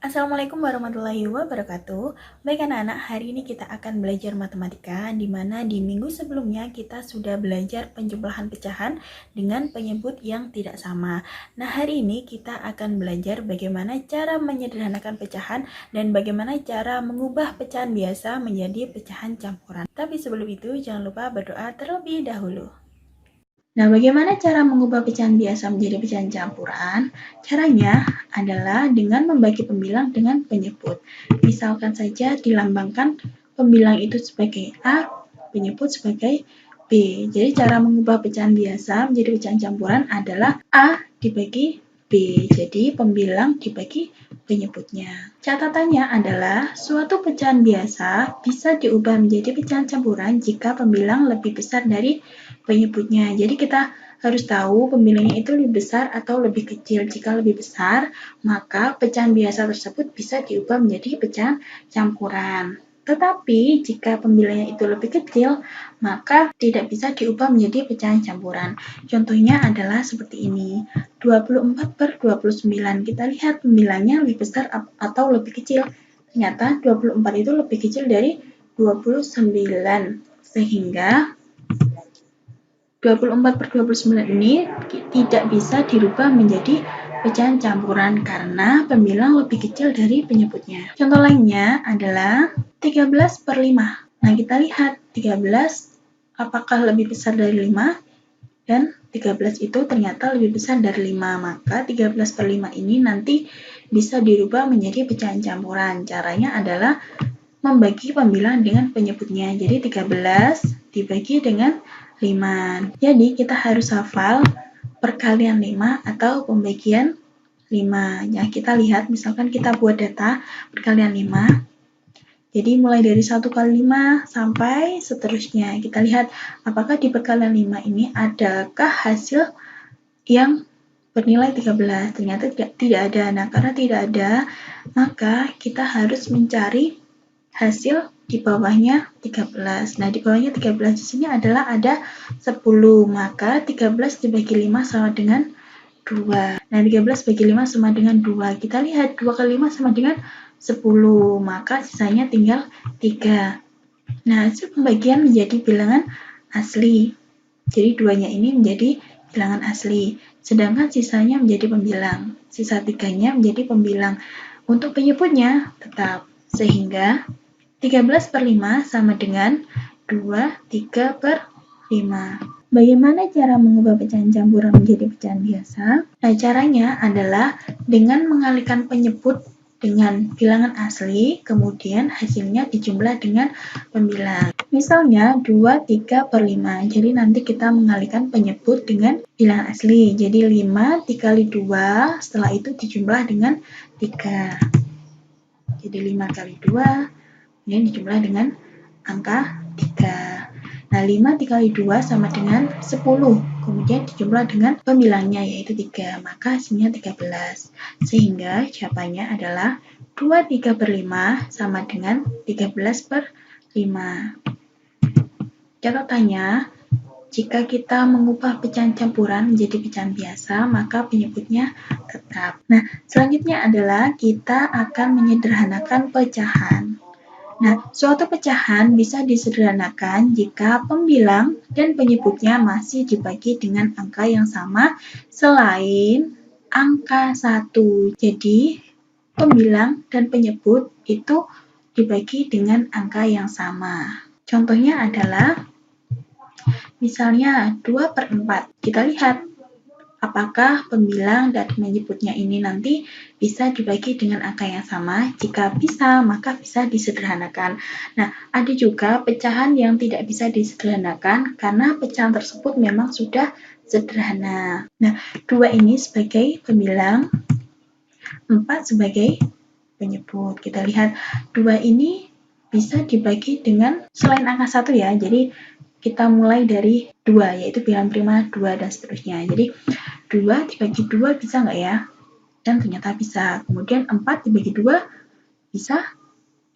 Assalamualaikum warahmatullahi wabarakatuh. Baik anak-anak, hari ini kita akan belajar matematika, di mana di minggu sebelumnya kita sudah belajar penjumlahan pecahan dengan penyebut yang tidak sama. Nah, hari ini kita akan belajar bagaimana cara menyederhanakan pecahan dan bagaimana cara mengubah pecahan biasa menjadi pecahan campuran. Tapi sebelum itu, jangan lupa berdoa terlebih dahulu. Nah, bagaimana cara mengubah pecahan biasa menjadi pecahan campuran? Caranya adalah dengan membagi pembilang dengan penyebut. Misalkan saja dilambangkan pembilang itu sebagai A, penyebut sebagai B. Jadi cara mengubah pecahan biasa menjadi pecahan campuran adalah A dibagi B. Jadi pembilang dibagi penyebutnya. Catatannya adalah suatu pecahan biasa bisa diubah menjadi pecahan campuran jika pembilang lebih besar dari penyebutnya. Jadi kita harus tahu pembilangnya itu lebih besar atau lebih kecil. Jika lebih besar, maka pecahan biasa tersebut bisa diubah menjadi pecahan campuran. Tetapi jika pembilangnya itu lebih kecil, maka tidak bisa diubah menjadi pecahan campuran. Contohnya adalah seperti ini. 24/29. Kita lihat pembilangnya lebih besar atau lebih kecil. Ternyata 24 itu lebih kecil dari 29. Sehingga 24/29 ini tidak bisa dirubah menjadi pecahan campuran karena pembilang lebih kecil dari penyebutnya. Contoh lainnya adalah 13/5. Nah, kita lihat 13 apakah lebih besar dari 5? Dan 13 itu ternyata lebih besar dari 5. Maka 13/5 ini nanti bisa dirubah menjadi pecahan campuran. Caranya adalah membagi pembilang dengan penyebutnya. Jadi 13 dibagi dengan 5. Jadi kita harus hafal perkalian 5 atau pembagian 5. Ya, kita lihat misalkan kita buat data perkalian 5. Jadi mulai dari 1 kali 5 sampai seterusnya. Kita lihat apakah di perkalian 5 ini adakah hasil yang bernilai 13. Ternyata tidak ada. Nah, karena tidak ada, maka kita harus mencari hasil di bawahnya 13. Nah, di bawahnya 13 di sini adalah ada 10. Maka 13 dibagi 5 sama dengan 2. Nah, 13 bagi 5 sama dengan 2. Kita lihat 2 kali 5 sama dengan 10. Maka sisanya tinggal 3. Nah, hasil pembagian menjadi bilangan asli. Jadi 2-nya ini menjadi bilangan asli. Sedangkan sisanya menjadi pembilang. Sisa 3-nya menjadi pembilang. Untuk penyebutnya tetap. Sehingga 13/5 sama dengan 23/5. Bagaimana cara mengubah pecahan campuran menjadi pecahan biasa? Nah, caranya adalah dengan mengalihkan penyebut dengan bilangan asli, kemudian hasilnya dijumlah dengan pembilang. Misalnya 23/5. Jadi nanti kita mengalihkan penyebut dengan bilangan asli. Jadi 5 dikali 2, setelah itu dijumlah dengan 3. Jadi 5 kali 2, ini dijumlah dengan angka 3. Nah, 5 dikali 2 sama dengan 10. Kemudian dijumlah dengan pembilangnya yaitu 3. Maka hasilnya 13. Sehingga jawabannya adalah 23/5 sama dengan 13/5. Catatannya, jika kita mengubah pecahan campuran menjadi pecahan biasa, maka penyebutnya tetap. Nah, selanjutnya adalah kita akan menyederhanakan pecahan. Nah, suatu pecahan bisa disederhanakan jika pembilang dan penyebutnya masih dibagi dengan angka yang sama selain angka 1. Jadi, pembilang dan penyebut itu dibagi dengan angka yang sama. Contohnya adalah misalnya 2/4. Kita lihat apakah pembilang dan menyebutnya ini nanti bisa dibagi dengan angka yang sama? Jika bisa, maka bisa disederhanakan. Nah, ada juga pecahan yang tidak bisa disederhanakan karena pecahan tersebut memang sudah sederhana. Nah, 2 ini sebagai pembilang, 4 sebagai penyebut. Kita lihat 2 ini bisa dibagi dengan selain angka 1 ya. Jadi kita mulai dari 2, yaitu bilangan prima 2 dan seterusnya. Jadi 2 dibagi 2 bisa nggak ya? Dan ternyata bisa. Kemudian 4 dibagi 2 bisa?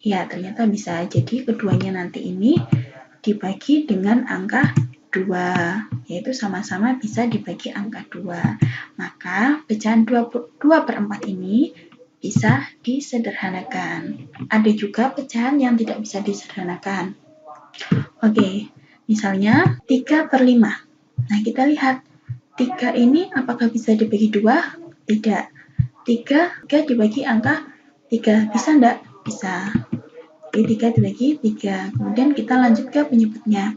Ya, ternyata bisa. Jadi keduanya nanti ini dibagi dengan angka 2, yaitu sama-sama bisa dibagi angka 2. Maka pecahan 2/4 ini bisa disederhanakan. Ada juga pecahan yang tidak bisa disederhanakan. Oke, misalnya 3/5. Nah, kita lihat 3 ini apakah bisa dibagi 2? Tidak. 3 dibagi angka 3. Bisa enggak? Bisa. Jadi 3 dibagi 3. Kemudian kita lanjut ke penyebutnya.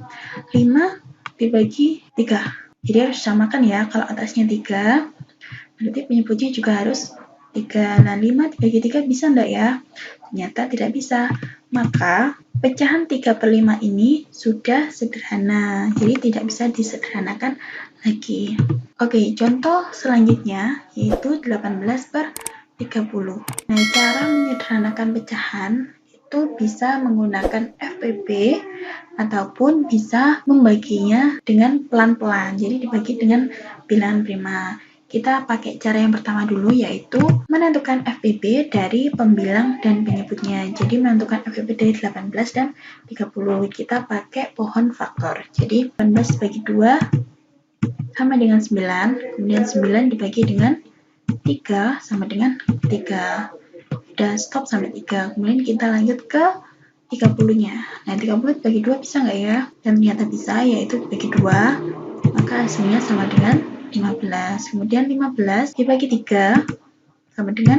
5 dibagi 3. Jadi harus samakan ya. Kalau atasnya 3, berarti penyebutnya juga harus 3. Nah, 5 dibagi 3 bisa enggak ya? Ternyata tidak bisa. Maka pecahan 3/5 ini sudah sederhana. Jadi tidak bisa disederhanakan lagi. Oke, contoh selanjutnya yaitu 18/30. Nah, cara menyederhanakan pecahan itu bisa menggunakan FPB ataupun bisa membaginya dengan pelan-pelan. Jadi dibagi dengan bilangan prima. Kita pakai cara yang pertama dulu, yaitu menentukan FPB dari pembilang dan penyebutnya. Jadi menentukan FPB dari 18 dan 30. Kita pakai pohon faktor. Jadi 18 dibagi 2 sama dengan 9. Kemudian 9 dibagi dengan 3 sama dengan 3. Udah stop sampai 3. Kemudian kita lanjut ke 30-nya. Nah, 30 dibagi 2 bisa nggak ya? Dan ternyata bisa, yaitu dibagi 2. Maka hasilnya sama dengan 15. Kemudian 15 dibagi 3 sama dengan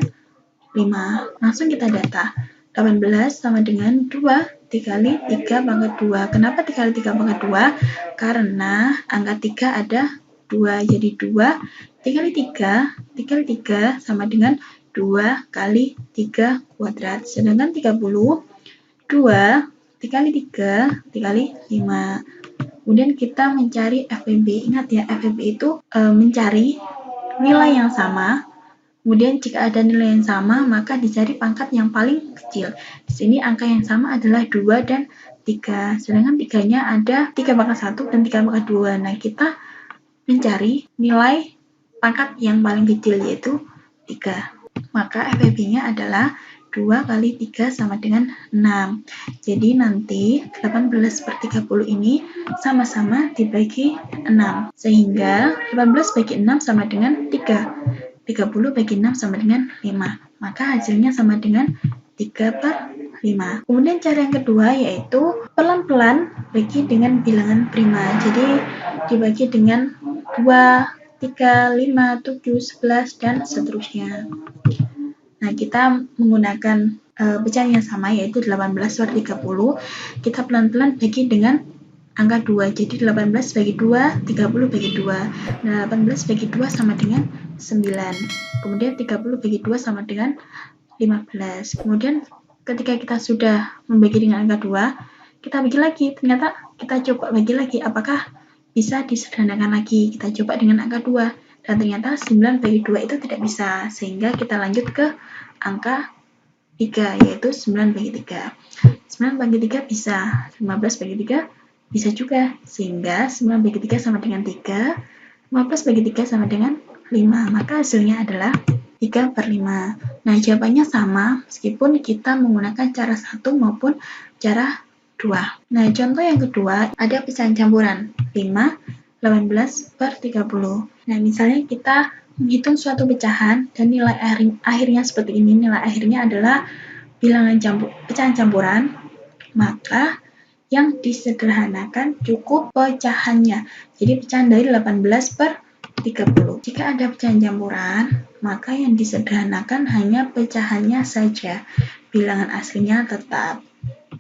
5. Langsung kita data. 18 sama dengan 2 dikali 3 pangkat 2. Kenapa dikali 3 pangkat 2? Karena angka 3 ada 2. Jadi 2 dikali 3 sama dengan 2 kali 3 kuadrat. Sedangkan 30, 2 dikali 3 dikali 5. Kemudian kita mencari FPB. Ingat ya, FPB itu mencari nilai yang sama. Kemudian jika ada nilai yang sama, maka dicari pangkat yang paling kecil. Di sini angka yang sama adalah 2 dan 3. Sedangkan 3-nya ada 3 pangkat 1 dan 3 pangkat 2. Nah, kita mencari nilai pangkat yang paling kecil, yaitu 3. Maka FPB-nya adalah 2 kali 3 sama dengan 6. Jadi nanti 18/30 ini sama-sama dibagi 6. Sehingga 18 bagi 6 sama dengan 3. 30 bagi 6 sama dengan 5. Maka hasilnya sama dengan 3/5. Kemudian cara yang kedua yaitu pelan-pelan bagi dengan bilangan prima. Jadi dibagi dengan 2, 3, 5, 7, 11, dan seterusnya. Nah, kita menggunakan pecahan yang sama, yaitu 18/30. Kita pelan-pelan bagi dengan angka 2. Jadi 18 bagi 2, 30 bagi 2. Nah, 18 bagi 2 sama dengan 9. Kemudian 30 bagi 2 sama dengan 15. Kemudian ketika kita sudah membagi dengan angka 2, kita bagi lagi. Ternyata kita coba bagi lagi, apakah bisa disederhanakan lagi. Kita coba dengan angka 2. Dan ternyata 9 bagi 2 itu tidak bisa, sehingga kita lanjut ke angka 3, yaitu 9 bagi 3. 9 bagi 3 bisa, 15 bagi 3 bisa juga, sehingga 9 bagi 3 sama dengan 3, 15 bagi 3 sama dengan 5, maka hasilnya adalah 3/5. Nah, jawabannya sama, meskipun kita menggunakan cara 1 maupun cara 2. Nah, contoh yang kedua, ada pecahan campuran, 5, 18/30. Nah, misalnya kita menghitung suatu pecahan dan nilai akhirnya seperti ini. Nilai akhirnya adalah bilangan pecahan campuran, maka yang disederhanakan cukup pecahannya. Jadi pecahan dari 18/30. Jika ada pecahan campuran, maka yang disederhanakan hanya pecahannya saja. Bilangan aslinya tetap.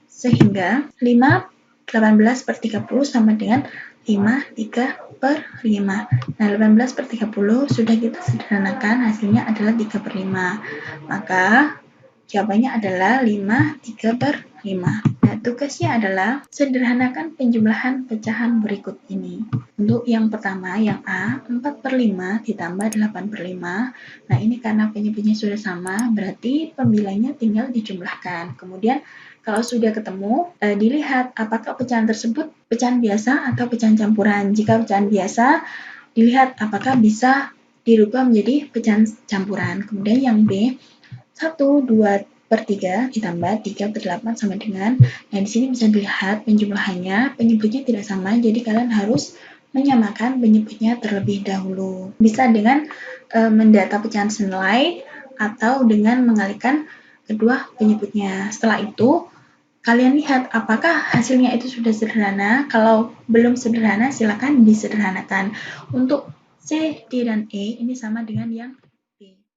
Sehingga 5 18/30 sama dengan 5 3/5. Nah, 18/30 sudah kita sederhanakan, hasilnya adalah 3/5. Maka jawabannya adalah 5 3/5. Nah, tugasnya adalah sederhanakan penjumlahan pecahan berikut ini. Untuk yang pertama, yang A, 4/5 ditambah 8/5. Nah, ini karena penyebutnya sudah sama, berarti pembilangnya tinggal dijumlahkan. Kemudian kalau sudah ketemu, dilihat apakah pecahan tersebut pecahan biasa atau pecahan campuran. Jika pecahan biasa, dilihat apakah bisa dirubah menjadi pecahan campuran. Kemudian yang B, 1, 2/3 ditambah 3/8 sama dengan, nah di sini bisa dilihat penjumlahannya, penyebutnya tidak sama, jadi kalian harus menyamakan penyebutnya terlebih dahulu. Bisa dengan mendata pecahan senilai, atau dengan mengalihkan kedua penyebutnya. Setelah itu, kalian lihat apakah hasilnya itu sudah sederhana. Kalau belum sederhana, silakan disederhanakan. Untuk C, D, dan E ini sama dengan yang